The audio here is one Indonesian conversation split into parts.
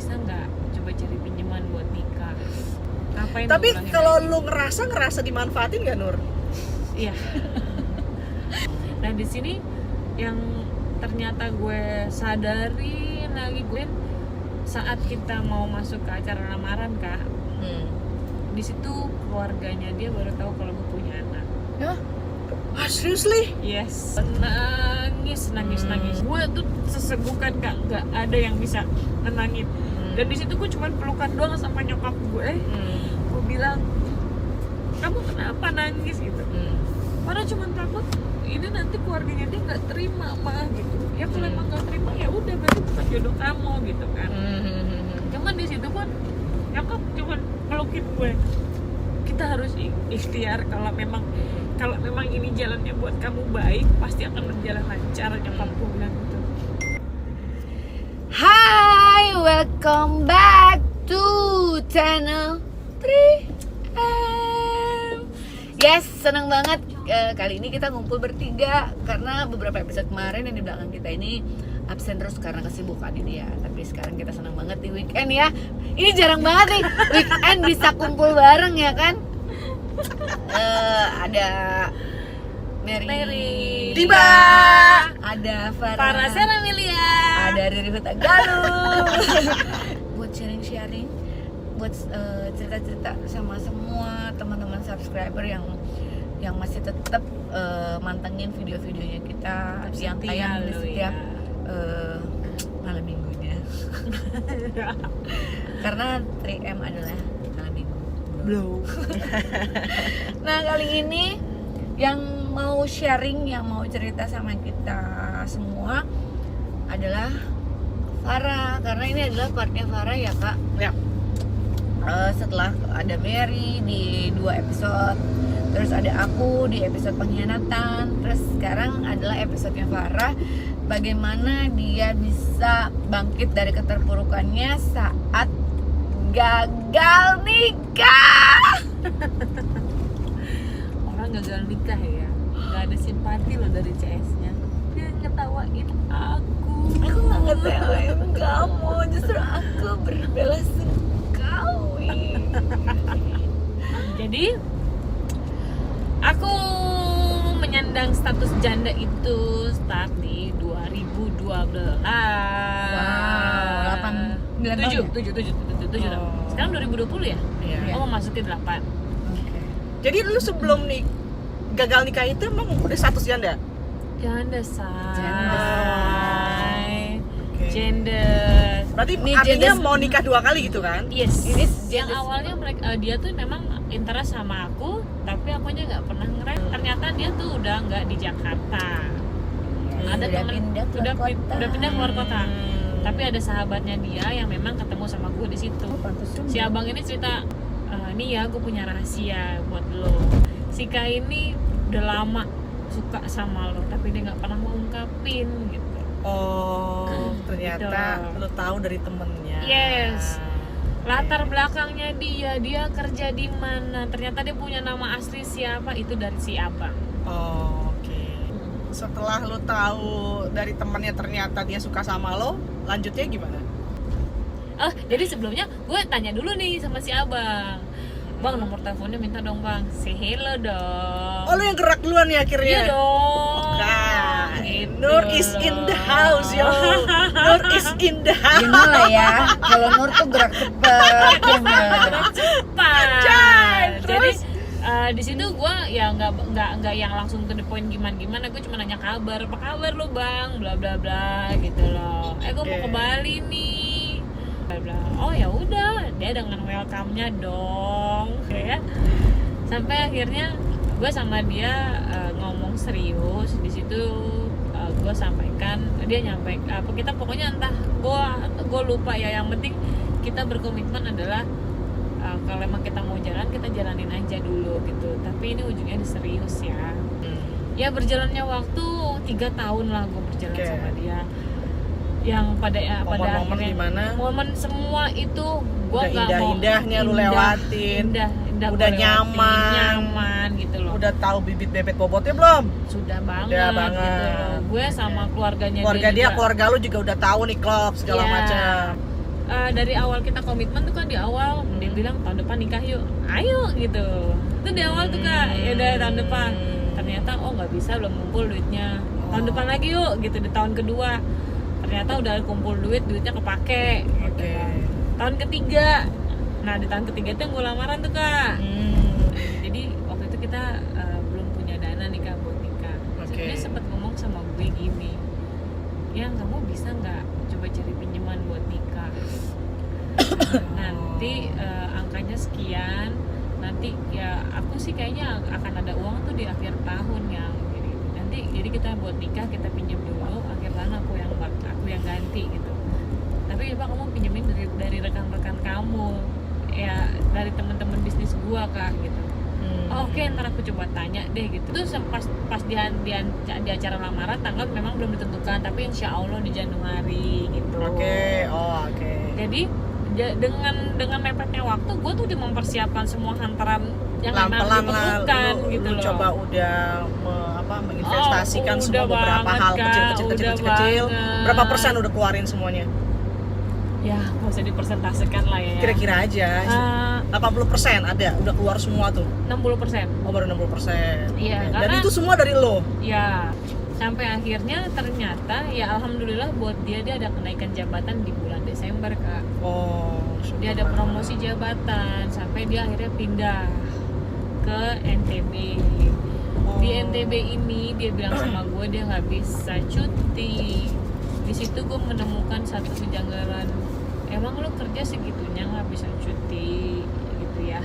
bisa nggak coba cari pinjaman buat nikah. Ngapain? Tapi kalau lu ngerasa dimanfaatin gak, Nur? Iya. Nah di sini yang ternyata gue sadarin lagi, gue saat kita mau masuk ke acara lamaran kak, di situ keluarganya dia baru tahu kalau gue punya anak. Ya? Ah, seriously? Yes. Nangis. Gue tuh sesegukan kak, nggak ada yang bisa nenangin. Dan di situ gue cuma pelukan doang sama nyokap gue. Gue bilang, kamu kenapa nangis gitu? Padahal cuma takut ini nanti keluarganya dia nggak terima mah gitu. Ya kalau emang nggak terima ya udah berarti bukan jodoh kamu gitu kan. Cuman di situ pun nyokap cuma pelukin gue. Kita harus ikhtiar kalau memang ini jalannya buat kamu baik, pasti akan berjalan lancar, nyokap gue bilang gitu. Hai, welcome back to channel 3M. Yes, senang banget kali ini kita ngumpul bertiga karena beberapa episode kemarin yang di belakang kita ini absen terus karena kesibukan ini ya. Tapi sekarang kita senang banget di weekend ya. Ini jarang banget nih weekend bisa kumpul bareng ya kan. Ada Mary Tiba. ada Farah Amelia, ada Riri Hutagaluh buat sharing buat cerita-cerita sama semua teman-teman subscriber yang masih tetap mantengin video-videonya kita yang tayang di setiap malam minggunya. Karena 3M adalah malam minggu. Belum. Nah kali ini yang mau sharing, yang mau cerita sama kita semua adalah Farah, karena ini adalah partnya Farah ya kak. Ya. Setelah ada Mary di 2 episode, terus ada aku di episode pengkhianatan, terus sekarang adalah episodenya Farah, bagaimana dia bisa bangkit dari keterpurukannya saat gagal nikah. orang gagal nikah ya, nggak ada simpati loh dari CS-nya. Dia ngetawain aku Nggak ngetawain kamu, justru aku berbela sungkawi. Jadi aku menyandang status janda itu start di 2012. Wow, 9 tahun ya? 7 tahun. Sekarang 2020 ya? Iya. Oh, mau masukin 8. Jadi lu sebelum gagal nikah itu emang udah status janda? Janda say. Oke. Janda. Berarti Ini artinya janda- mau nikah 2 kali gitu kan? Yes. Ini Yang janda- awalnya dia tuh memang interest sama aku, tapi akunya nggak pernah ngerem. Ternyata dia tuh udah nggak di Jakarta. Ada Udah temen pindah udah keluar kota. udah pindah keluar kota. Tapi ada sahabatnya dia yang memang ketemu sama gue di situ. Si abang ini cerita, nih ya gue punya rahasia buat lo. Si Kak ini udah lama suka sama lo, tapi dia nggak pernah mau ungkapin gitu. Oh, ternyata Gitu. lu tahu dari temennya. Yes. Latar belakangnya dia kerja di mana, ternyata dia punya nama asli siapa, itu dari si abang. Oh, oke. Setelah lu tahu dari temennya ternyata dia suka sama lo, lanjutnya gimana? Jadi sebelumnya gue tanya dulu nih sama si abang, bang nomor teleponnya minta dong bang, say hello dong. Oh, lu yang gerak duluan nih akhirnya? Iya dong. Nah, Gitu. Nur is in the house, yo. Nur is in the house. You know lah ya, kalau Nur tuh gerak cepet, ya nggak? Cepat. Cai, Jadi terus? di situ gue ya nggak yang langsung to the point gimana, gue cuma nanya kabar, apa kabar lo bang, bla bla bla gitu loh. Gue mau ke Bali nih, bla bla. Oh ya udah, dia dengan welcome-nya dong, ya. Sampai akhirnya gue sama dia ngomong serius di situ. Gue sampaikan, dia nyampaikan apa, kita pokoknya entah gue lupa ya, yang penting kita berkomitmen adalah kalau emang kita mau jalan, kita jalanin aja dulu gitu. Tapi ini ujungnya serius ya. Ya berjalannya waktu 3 tahun lah gue berjalan sama dia. Yang pada Momen-momen akhirnya gimana? momen semua itu gue Udah nggak mau indah-indahnya lu lewatin. indah Udah gua lewatin. nyaman. Nyaman gitu loh. Udah tahu bibit bebet bobotnya belum? Sudah banget, Udah banget. gitu loh. Gue sama keluarganya Keluarga dia, juga. keluarga lu juga udah tahu nih klub segala Iya. macam. dari awal kita komitmen tuh kan di awal dia bilang tahun depan nikah yuk, ayo gitu. Itu di awal tuh Kak, ya udah tahun depan. Ternyata oh nggak bisa, belum kumpul duitnya. Tahun depan lagi yuk gitu di tahun kedua. Ternyata udah kumpul duitnya kepake. Gitu. Tahun ketiga, nah di tahun ketiga itu yang gue lamaran tuh Kak. Jadi waktu itu kita belum punya dana nih Kak buat nikah. Dia sempat ngomong sama gue gini, yang kamu bisa nggak coba cari pinjaman buat nikah, nanti angkanya sekian, nanti ya aku sih kayaknya akan ada uang tuh di akhir tahun yang nanti jadi kita buat nikah kita pinjam dulu, akhir tahun aku yang ganti gitu. Tapi ya Pak, kamu pinjemin dari rekan-rekan kamu, ya dari teman-teman bisnis gua Kak gitu. Oke, ntar aku coba tanya deh gitu. Terus pas di acara lamaran tanggal memang belum ditentukan, tapi insya Allah di Januari gitu. Oke. Jadi dengan mepetnya waktu, gue tuh udah mempersiapkan semua hantaran yang memang diperlukan gitu loh. Coba udah menginvestasikan semua beberapa hal kecil. Berapa persen udah keluarin semuanya? Ya, nggak usah dipersentasekan lah ya. Kira-kira aja. 80% ada, udah keluar semua tuh. 60%. Oh, baru 60%. Iya, Dan itu semua dari lo. Ya. Sampai akhirnya ternyata ya alhamdulillah buat dia ada kenaikan jabatan di bulan Desember Kak. Dia ada promosi jabatan sampai dia akhirnya pindah ke NTB. Di NTB ini dia bilang sama gue dia nggak bisa cuti. Di situ gue menemukan satu kejanggalan. Emang lo kerja segitunya nggak bisa cuti gitu ya?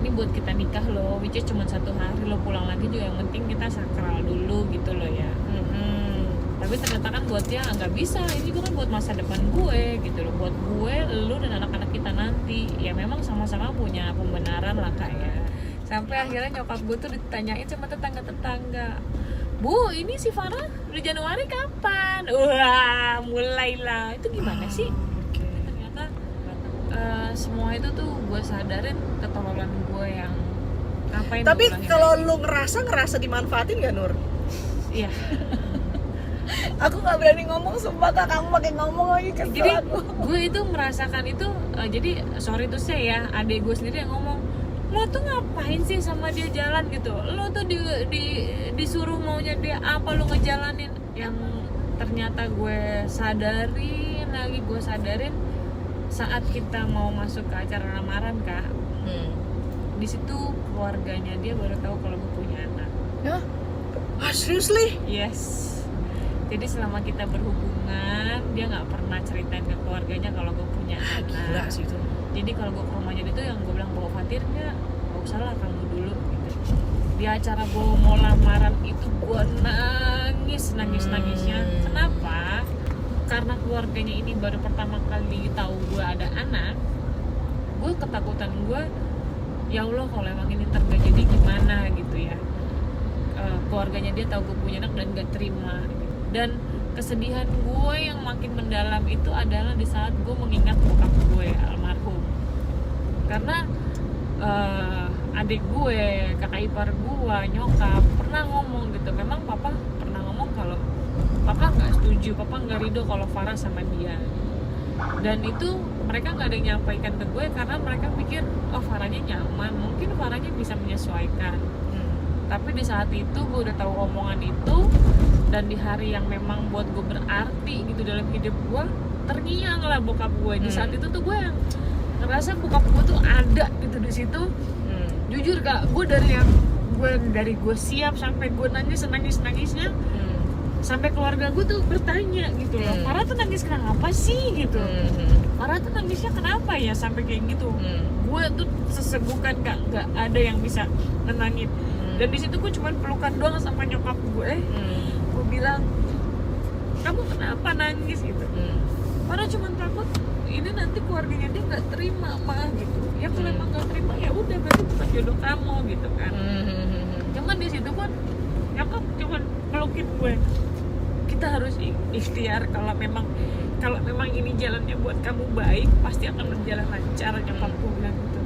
Ini buat kita nikah loh, which is cuma 1 hari, lo pulang lagi juga yang penting kita sakral dulu gitu loh ya. Tapi ternyata kan buat dia nggak bisa, ini juga kan buat masa depan gue gitu loh, buat gue, lo dan anak-anak kita nanti. Ya memang sama-sama punya pembenaran lah Kak ya. Sampai akhirnya nyokap gue tuh ditanyain sama tetangga-tetangga, Bu, ini si Farah di Januari kapan? Wah, mulailah. Itu gimana sih? Ternyata semua itu tuh gue sadarin ketololan gue yang ngapain. Tapi kalau lu ngerasa dimanfaatin gak Nur? Iya. Aku nggak berani ngomong, sumpah Kak, kamu pakai ngomong lagi kesel. Jadi gue itu merasakan itu, jadi sorry tuh saya ya, adik gue sendiri yang ngomong, lo tuh ngapain sih sama dia jalan gitu, lo tuh disuruh maunya dia apa lo ngejalanin. Yang ternyata gue sadarin saat kita mau masuk ke acara lamaran Kak, di situ keluarganya dia baru tahu kalau gue punya anak. Ya? Seriously? Yes. Jadi selama kita berhubungan dia nggak pernah ceritain ke keluarganya kalau gue punya anak. Gila sih itu. Jadi kalau gue ke rumahnya dia tuh yang gue bilang, bawa Fatir nggak usah lah kamu dulu gitu. Di acara gue mau lamaran itu gue nangisnya. Kenapa? Karena keluarganya ini baru pertama kali tahu gue ada anak. Gue ketakutan gue, ya Allah kalau emang ini ntar gak jadi gimana gitu ya. Keluarganya dia tahu gue punya anak dan gak terima gitu. Dan kesedihan gue yang makin mendalam itu adalah di saat gue mengingat bokap gue almarhum. Karena adik gue, kakak ipar gue, nyokap pernah ngomong gitu. Memang papa pernah ngomong kalau papa nggak setuju, papa nggak ridho kalau Farah sama dia. Dan itu mereka nggak ada yang nyampaikan ke gue karena mereka pikir oh Farahnya nyaman, mungkin Farahnya bisa menyesuaikan. Tapi di saat itu gue udah tahu omongan itu, dan di hari yang memang buat gue berarti gitu dalam hidup gue, terngiang lah bokap gue. Di saat itu tuh gue yang ngerasa bokap gue tuh ada gitu di situ. Jujur Kak, gue dari gue siap sampai gue nangisnya, sampai keluarga gue tuh bertanya gitu loh, Farah tuh nangis kenapa sih gitu, Farah tuh nangisnya kenapa ya sampai kayak gitu. Gue tuh sesegukan nggak ada yang bisa nenangin. Dan di situ gue cuma pelukan doang sama nyokap gue. Gue bilang, kamu kenapa nangis gitu? Farah cuma takut ini nanti keluarganya dia nggak terima mah gitu. Ya kalau emang nggak terima ya udah berarti bukan jodoh kamu gitu kan. Cuman di situ pun nyokap cuma pelukin gue. Kita harus ikhtiar kalau memang ini jalannya buat kamu baik, pasti akan berjalan lancar, nyokap gue bilang gitu.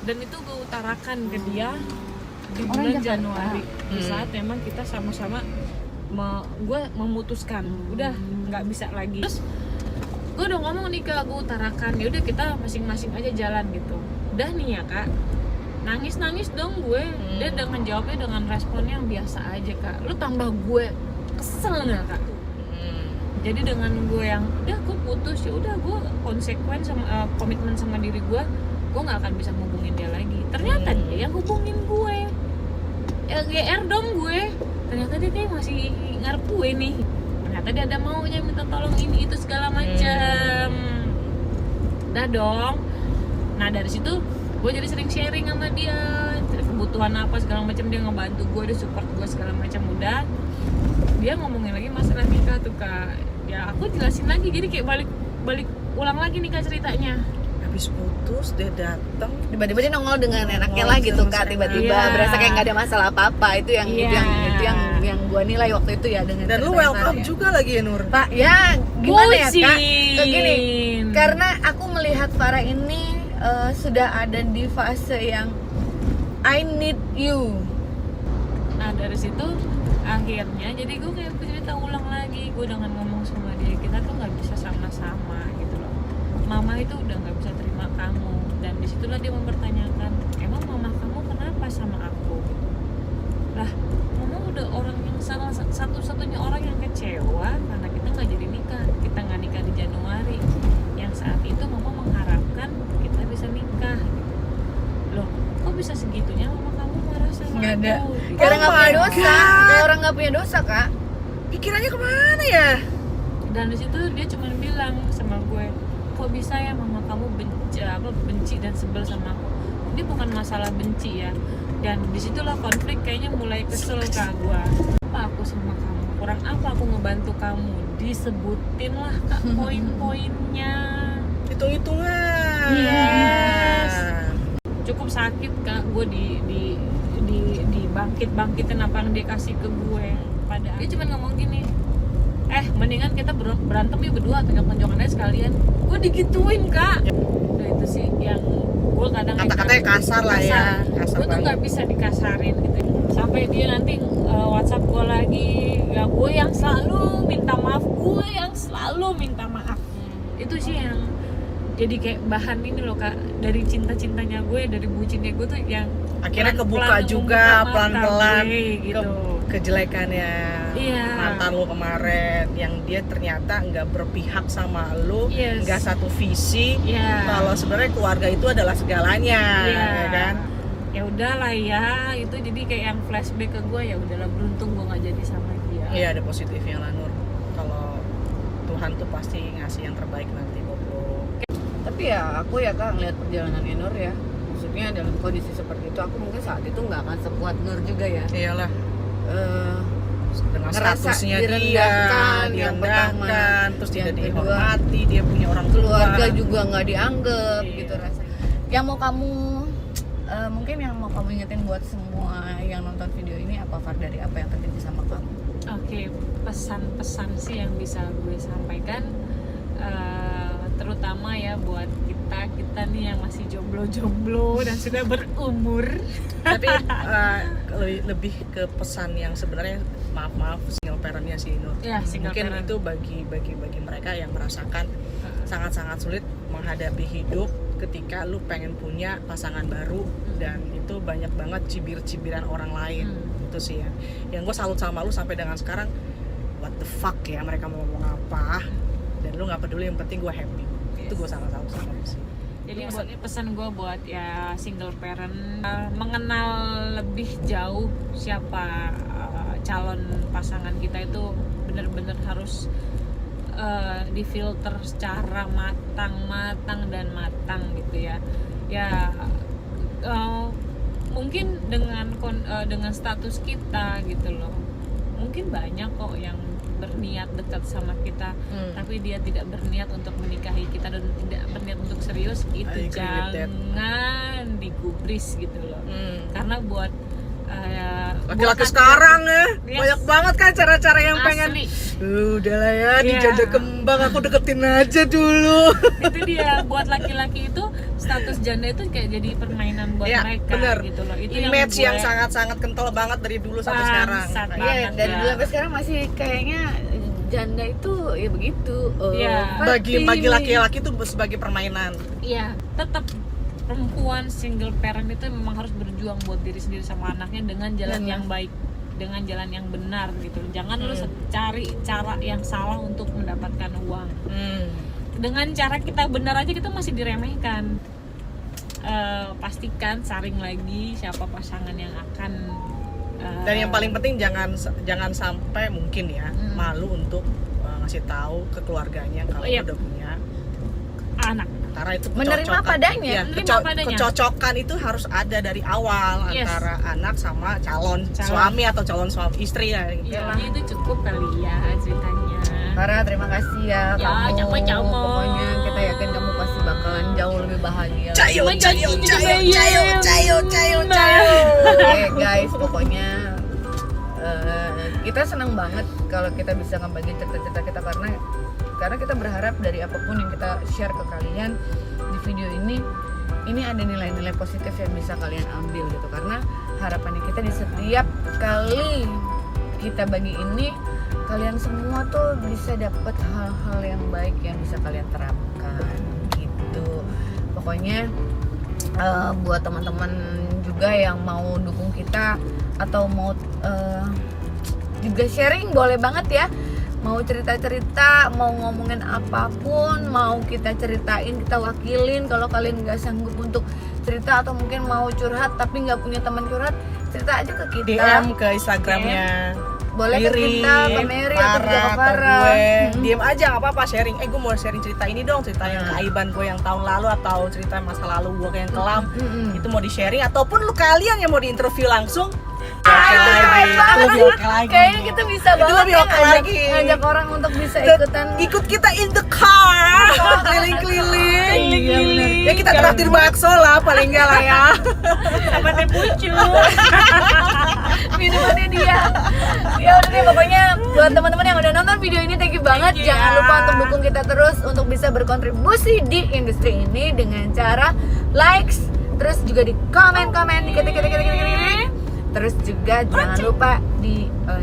Dan itu gue utarakan ke dia di bulan Januari, di saat memang kita sama-sama gue memutuskan udah nggak bisa lagi. Terus gue udah ngomong nih Kak, gue utarakan, ya udah kita masing-masing aja jalan gitu. Udah nih ya Kak, nangis dong gue. Dia dengan jawabnya dengan respon yang biasa aja Kak. Lu tambah gue kesel nggak Kak? Jadi dengan gue yang udah gue putus, ya udah gue konsekuen sama komitmen sama diri gue nggak akan bisa hubungin dia lagi. Ternyata dia yang hubungin gue, LDR dong gue. Ternyata dia kayak masih ngarep gue nih. Ternyata dia ada maunya minta tolong ini itu segala macam. Udah dong. Nah dari situ gue jadi sering sharing sama dia kebutuhan apa segala macam, dia ngebantu gue, dia support gue segala macam. Udah dia ngomongin lagi masalah nikah tuh Kak, ya aku jelasin lagi, jadi kayak balik ulang lagi nih Kak ceritanya. Habis putus dia datang, tiba-tiba dia nongol dengan enaknya lah gitu Kak, tiba-tiba berasa kayak nggak ada masalah apa-apa. Itu yang gua nilai waktu itu ya, dengan dan lu welcome juga lagi ya Nur. Pak ya gimana ya Kak, gini, karena aku melihat Farah ini sudah ada di fase yang I need you. Nah dari situ akhirnya jadi gue kayak cerita ulang lagi, gue dengan ngomong sama dia, kita tuh nggak bisa sama-sama gitu loh. Mama itu udah nggak bisa terima kamu, dan disitulah dia mempertanyakan, emang mama kamu kenapa sama aku? Lah, mama udah orang yang satu-satunya orang yang kecewa karena kita nggak jadi nikah. Kita nggak nikah di Januari, yang saat itu mama mengharapkan kita bisa nikah. Loh, kok bisa segitunya mama kamu marah sama Nggak aku? ada. Gitu. Kayak orang nggak punya dosa, kayak orang nggak punya dosa Kak. Pikirannya kemana ya? Dan di situ dia cuma bilang sama gue, kok bisa ya mama kamu benci dan sebel sama aku? Ini bukan masalah benci ya. Dan disitulah konflik kayaknya mulai kesel ke gue. Apa aku sama kamu? Kurang apa aku ngebantu kamu? Disebutin lah Kak poin-poinnya. Hitung-hitungan. Yes. Cukup sakit Kak, gue dibangkit-bangkitin apa yang dia kasih ke gue. Padahal dia cuma ngomong gini, mendingan kita berantem yuk berdua, tonjok-tonjokan aja sekalian. Gue digituin Kak. Udah itu sih yang gue kadang kata-katanya kasar lah ya, kasar gue tuh nggak bisa dikasarin gitu. Sampai dia nanti WhatsApp gue lagi, ya gue yang selalu minta maaf. Itu sih yang jadi kayak bahan ini loh Kak, dari cinta-cintanya gue, dari bucinnya gue tuh yang akhirnya kebuka juga pelan-pelan gitu. Kejelekannya mantan lo kemarin, yang dia ternyata nggak berpihak sama lo, nggak satu visi. Kalau sebenarnya keluarga itu adalah segalanya, ya kan? Ya udahlah ya, itu jadi kayak yang flashback ke gue, ya udahlah beruntung gue nggak jadi sama dia. Iya, ada positifnya lah Nur. Kalau Tuhan tuh pasti ngasih yang terbaik nanti buat lo. Tapi ya aku ya Kak ngeliat perjalanannya Nur ya, maksudnya dalam kondisi seperti itu aku mungkin saat itu nggak akan sekuat Nur juga ya. Iyalah. Dengan ngerasa statusnya direndahkan, dia yang pertama, terus yang tidak kedua, dihormati, dia punya orang tua, keluarga juga nggak dianggap gitu rasanya. Yang mau kamu mungkin yang mau kamu ingetin buat semua yang nonton video ini apa Far, dari apa yang terjadi sama kamu? Oke, pesan-pesan sih yang bisa gue sampaikan, terutama ya buat kita nih yang masih jomblo dan sudah berumur. Tapi lebih ke pesan yang sebenarnya maaf single parentnya sih Nur. Ya, mungkin parent. itu bagi mereka yang merasakan sangat-sangat sulit menghadapi hidup ketika lu pengen punya pasangan baru, dan itu banyak banget cibir-cibiran orang lain. Itu sih ya yang gue salut sama lu sampai dengan sekarang. What the fuck ya, mereka mau ngomong apa dan lu nggak peduli, yang penting gue happy. Itu gue sangat salut sama lu sih. Jadi pesan gue buat ya single parent, mengenal lebih jauh siapa calon pasangan kita itu benar-benar harus difilter secara matang gitu ya. Ya mungkin dengan status kita gitu loh, mungkin banyak kok yang berniat dekat sama kita, tapi dia tidak berniat untuk menikahi kita dan tidak berniat untuk serius, itu jangan digubris gitu loh. Karena buat laki-laki sekarang ya banyak banget kan cara-cara yang asli. pengen udahlah ya dijajah kembang, aku deketin aja dulu. Itu dia, buat laki-laki itu status janda itu kayak jadi permainan buat mereka bener. gitu loh. Itu image yang sangat-sangat kental banget dari dulu sampai sekarang. Iya, dari dulu sampai sekarang masih kayaknya janda itu ya begitu. Iya. Bagi laki-laki itu sebagai permainan. Iya, tetap perempuan single parent itu memang harus berjuang buat diri sendiri sama anaknya dengan jalan yang baik, dengan jalan yang benar gitu. Jangan lu cari cara yang salah untuk mendapatkan uang. Dengan cara kita benar aja kita masih diremehkan. Pastikan saring lagi siapa pasangan yang akan Dan yang paling penting jangan sampai mungkin ya malu untuk ngasih tahu ke keluarganya kalau udah punya anak. Karena itu menerima padanya. Ya, Menerima padanya. kecocokan itu harus ada dari awal antara anak sama calon suami atau calon suami istri ya. Gitu. Ya, itu cukup kali ya ceritanya. Karena terima kasih ya kamu. Pokoknya kita yakin kamu pasti bakalan jauh lebih bahagia. Cayo. Oke guys, pokoknya kita senang banget kalau kita bisa ngebagi cerita-cerita kita karena kita berharap dari apapun yang kita share ke kalian di video ini ada nilai-nilai positif yang bisa kalian ambil gitu. Karena harapannya kita di setiap kali kita bagi ini kalian semua tuh bisa dapat hal-hal yang baik yang bisa kalian terapkan gitu. Pokoknya buat teman-teman juga yang mau dukung kita atau mau juga sharing boleh banget ya. Mau cerita-cerita, mau ngomongin apapun, mau kita ceritain, kita wakilin. Kalau kalian nggak sanggup untuk cerita atau mungkin mau curhat tapi nggak punya teman curhat, cerita aja ke kita. DM ke Instagramnya. Boleh ke kita, ke Mary atau ke Farah. DM aja nggak apa-apa, sharing. Gue mau sharing cerita ini dong, cerita yang keaiban gue yang tahun lalu atau cerita masa lalu gue yang kelam. Itu mau di sharing ataupun lu kalian yang mau diinterview langsung. Kayaknya kita bisa banget ngajak orang untuk bisa ikut kita in the car keliling-keliling. Ya kita traktir bakso lah paling enggak lah ya. Sama teh pucuk. Minumannya dia. Ya udah deh, pokoknya buat teman-teman yang udah nonton video ini thank you banget. Jangan lupa untuk dukung kita terus untuk bisa berkontribusi di industri ini dengan cara likes, terus juga di komen-komen dikit. Terus juga jangan lupa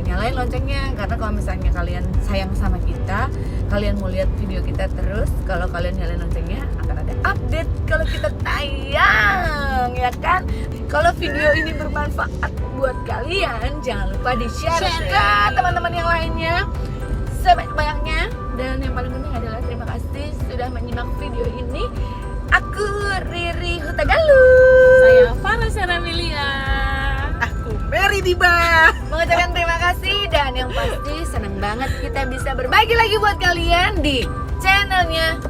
nyalain loncengnya, karena kalau misalnya kalian sayang sama kita, kalian mau lihat video kita terus, kalau kalian nyalain loncengnya akan ada update kalau kita tayang, ya kan? Kalau video ini bermanfaat buat kalian, jangan lupa di-share ke teman-teman yang lainnya sebanyak-banyaknya. Dan yang paling penting adalah terima kasih sudah menyimak video ini. Aku Riri Hutagalu. Saya Farah Saramilia. Mary Diba Mengucapkan terima kasih dan yang pasti senang banget kita bisa berbagi lagi buat kalian di channelnya